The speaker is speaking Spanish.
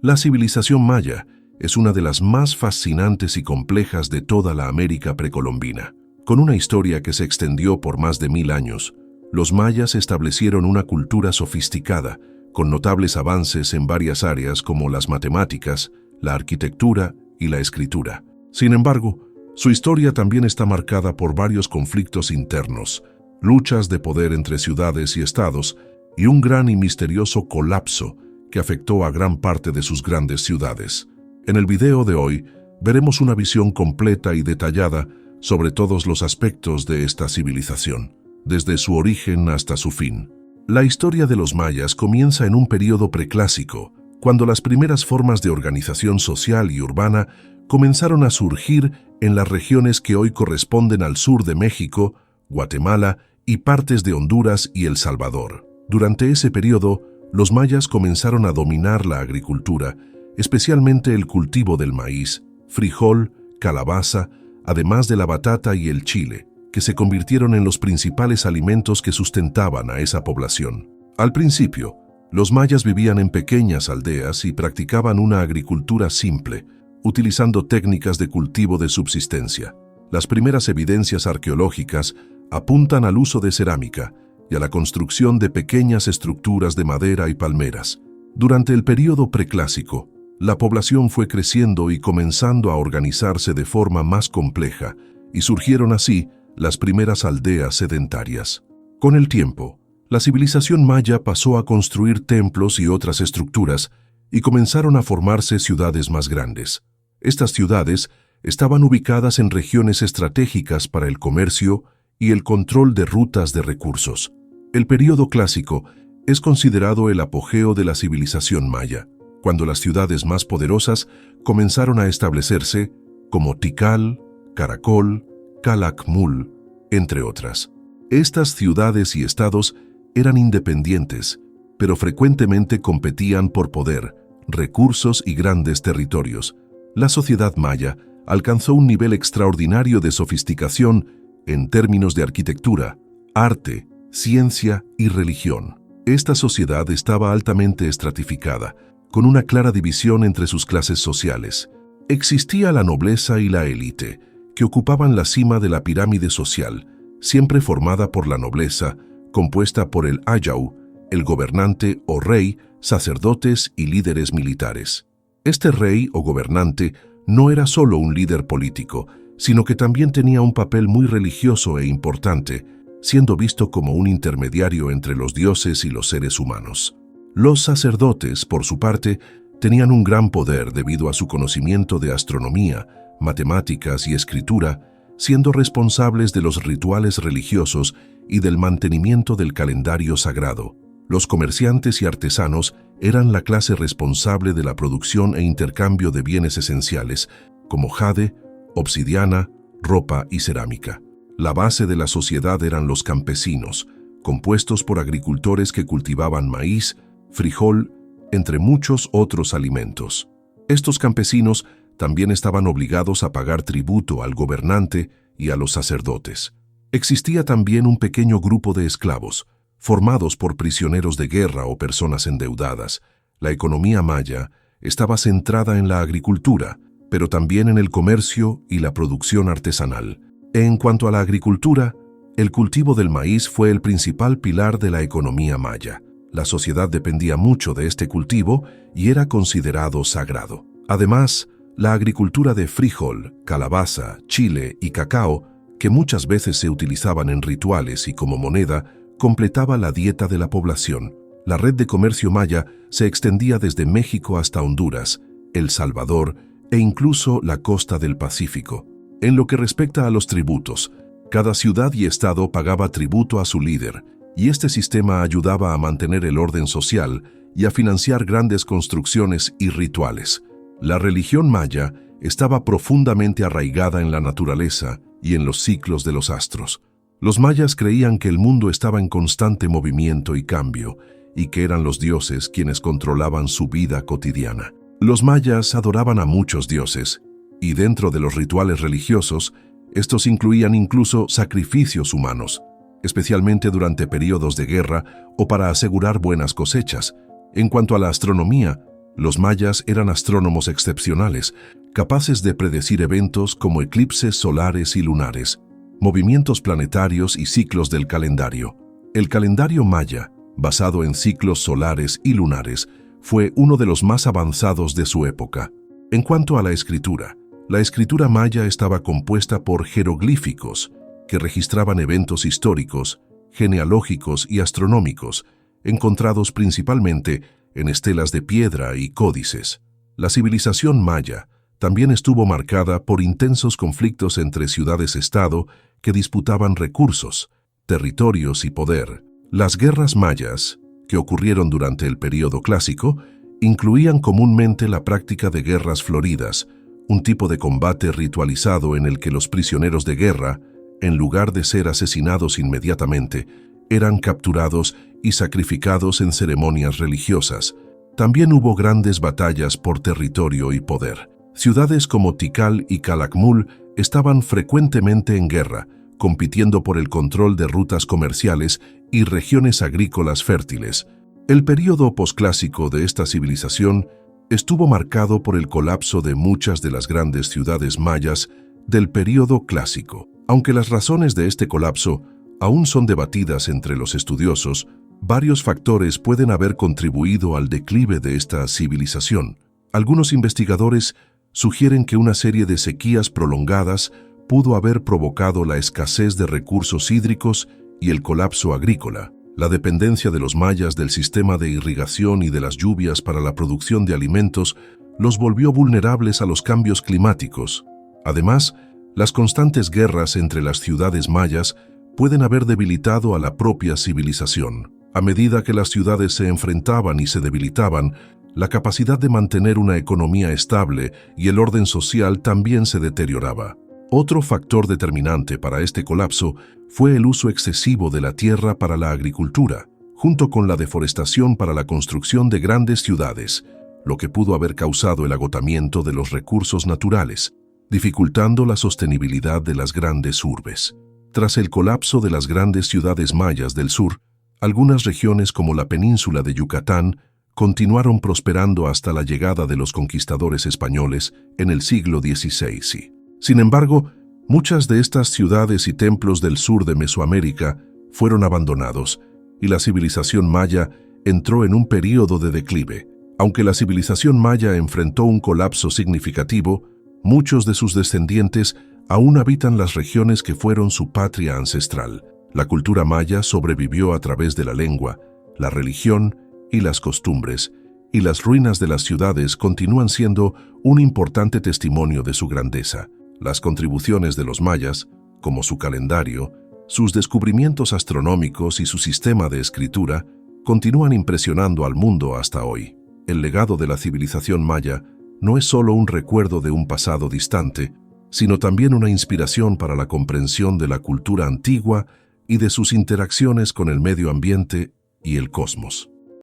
La civilización maya es una de las más fascinantes y complejas de toda la América precolombina. Con una historia que se extendió por más de 1000 años, los mayas establecieron una cultura sofisticada, con notables avances en varias áreas como las matemáticas, la arquitectura y la escritura. Sin embargo, su historia también está marcada por varios conflictos internos, luchas de poder entre ciudades y estados, y un gran y misterioso colapso que afectó a gran parte de sus grandes ciudades. En el video de hoy, veremos una visión completa y detallada sobre todos los aspectos de esta civilización, desde su origen hasta su fin. La historia de los mayas comienza en un período preclásico, cuando las primeras formas de organización social y urbana comenzaron a surgir en las regiones que hoy corresponden al sur de México, Guatemala y partes de Honduras y El Salvador. Durante ese periodo, los mayas comenzaron a dominar la agricultura, especialmente el cultivo del maíz, frijol, calabaza, además de la batata y el chile, que se convirtieron en los principales alimentos que sustentaban a esa población. Al principio, los mayas vivían en pequeñas aldeas y practicaban una agricultura simple, utilizando técnicas de cultivo de subsistencia. Las primeras evidencias arqueológicas apuntan al uso de cerámica y a la construcción de pequeñas estructuras de madera y palmeras. Durante el período preclásico, la población fue creciendo y comenzando a organizarse de forma más compleja, y surgieron así las primeras aldeas sedentarias. Con el tiempo, la civilización maya pasó a construir templos y otras estructuras, y comenzaron a formarse ciudades más grandes. Estas ciudades estaban ubicadas en regiones estratégicas para el comercio y el control de rutas de recursos. El período clásico es considerado el apogeo de la civilización maya, cuando las ciudades más poderosas comenzaron a establecerse, como Tikal, Caracol, Calakmul, entre otras. Estas ciudades y estados eran independientes, pero frecuentemente competían por poder, recursos y grandes territorios. La sociedad maya alcanzó un nivel extraordinario de sofisticación en términos de arquitectura, arte, ciencia y religión. Esta sociedad estaba altamente estratificada, con una clara división entre sus clases sociales. Existía la nobleza y la élite, que ocupaban la cima de la pirámide social, siempre formada por la nobleza, compuesta por el ayau, el gobernante o rey, sacerdotes y líderes militares. Este rey o gobernante no era solo un líder político, sino que también tenía un papel muy religioso e importante, siendo visto como un intermediario entre los dioses y los seres humanos. Los sacerdotes, por su parte, tenían un gran poder debido a su conocimiento de astronomía, matemáticas y escritura, siendo responsables de los rituales religiosos y del mantenimiento del calendario sagrado. Los comerciantes y artesanos eran la clase responsable de la producción e intercambio de bienes esenciales, como jade, obsidiana, ropa y cerámica. La base de la sociedad eran los campesinos, compuestos por agricultores que cultivaban maíz, frijol, entre muchos otros alimentos. Estos campesinos también estaban obligados a pagar tributo al gobernante y a los sacerdotes. Existía también un pequeño grupo de esclavos, formados por prisioneros de guerra o personas endeudadas. La economía maya estaba centrada en la agricultura, pero también en el comercio y la producción artesanal. En cuanto a la agricultura, el cultivo del maíz fue el principal pilar de la economía maya. La sociedad dependía mucho de este cultivo y era considerado sagrado. Además, la agricultura de frijol, calabaza, chile y cacao, que muchas veces se utilizaban en rituales y como moneda, completaba la dieta de la población. La red de comercio maya se extendía desde México hasta Honduras, El Salvador e incluso la costa del Pacífico. En lo que respecta a los tributos, cada ciudad y estado pagaba tributo a su líder, y este sistema ayudaba a mantener el orden social y a financiar grandes construcciones y rituales. La religión maya estaba profundamente arraigada en la naturaleza y en los ciclos de los astros. Los mayas creían que el mundo estaba en constante movimiento y cambio, y que eran los dioses quienes controlaban su vida cotidiana. Los mayas adoraban a muchos dioses, y dentro de los rituales religiosos, estos incluían incluso sacrificios humanos, especialmente durante periodos de guerra o para asegurar buenas cosechas. En cuanto a la astronomía, Los mayas eran astrónomos excepcionales, capaces de predecir eventos como eclipses solares y lunares, movimientos planetarios y ciclos del calendario. El calendario maya, basado en ciclos solares y lunares, fue uno de los más avanzados de su época. En cuanto a la escritura maya estaba compuesta por jeroglíficos, que registraban eventos históricos, genealógicos y astronómicos, encontrados principalmente en estelas de piedra y códices. La civilización maya también estuvo marcada por intensos conflictos entre ciudades-estado que disputaban recursos, territorios y poder. Las guerras mayas, que ocurrieron durante el período clásico, incluían comúnmente la práctica de guerras floridas, un tipo de combate ritualizado en el que los prisioneros de guerra, en lugar de ser asesinados inmediatamente, eran capturados y sacrificados en ceremonias religiosas. También hubo grandes batallas por territorio y poder. Ciudades como Tikal y Calakmul estaban frecuentemente en guerra, compitiendo por el control de rutas comerciales y regiones agrícolas fértiles. El período posclásico de esta civilización estuvo marcado por el colapso de muchas de las grandes ciudades mayas del período clásico. Aunque las razones de este colapso aún son debatidas entre los estudiosos, varios factores pueden haber contribuido al declive de esta civilización. Algunos investigadores sugieren que una serie de sequías prolongadas pudo haber provocado la escasez de recursos hídricos y el colapso agrícola. La dependencia de los mayas del sistema de irrigación y de las lluvias para la producción de alimentos los volvió vulnerables a los cambios climáticos. Además, las constantes guerras entre las ciudades mayas pueden haber debilitado a la propia civilización. A medida que las ciudades se enfrentaban y se debilitaban, la capacidad de mantener una economía estable y el orden social también se deterioraba. Otro factor determinante para este colapso fue el uso excesivo de la tierra para la agricultura, junto con la deforestación para la construcción de grandes ciudades, lo que pudo haber causado el agotamiento de los recursos naturales, dificultando la sostenibilidad de las grandes urbes. Tras el colapso de las grandes ciudades mayas del sur, algunas regiones como la península de Yucatán continuaron prosperando hasta la llegada de los conquistadores españoles en el siglo XVI. Sin embargo, muchas de estas ciudades y templos del sur de Mesoamérica fueron abandonados y la civilización maya entró en un período de declive. Aunque la civilización maya enfrentó un colapso significativo, muchos de sus descendientes aún habitan las regiones que fueron su patria ancestral. La cultura maya sobrevivió a través de la lengua, la religión y las costumbres, y las ruinas de las ciudades continúan siendo un importante testimonio de su grandeza. Las contribuciones de los mayas, como su calendario, sus descubrimientos astronómicos y su sistema de escritura, continúan impresionando al mundo hasta hoy. El legado de la civilización maya no es solo un recuerdo de un pasado distante, sino también una inspiración para la comprensión de la cultura antigua y de sus interacciones con el medio ambiente y el cosmos.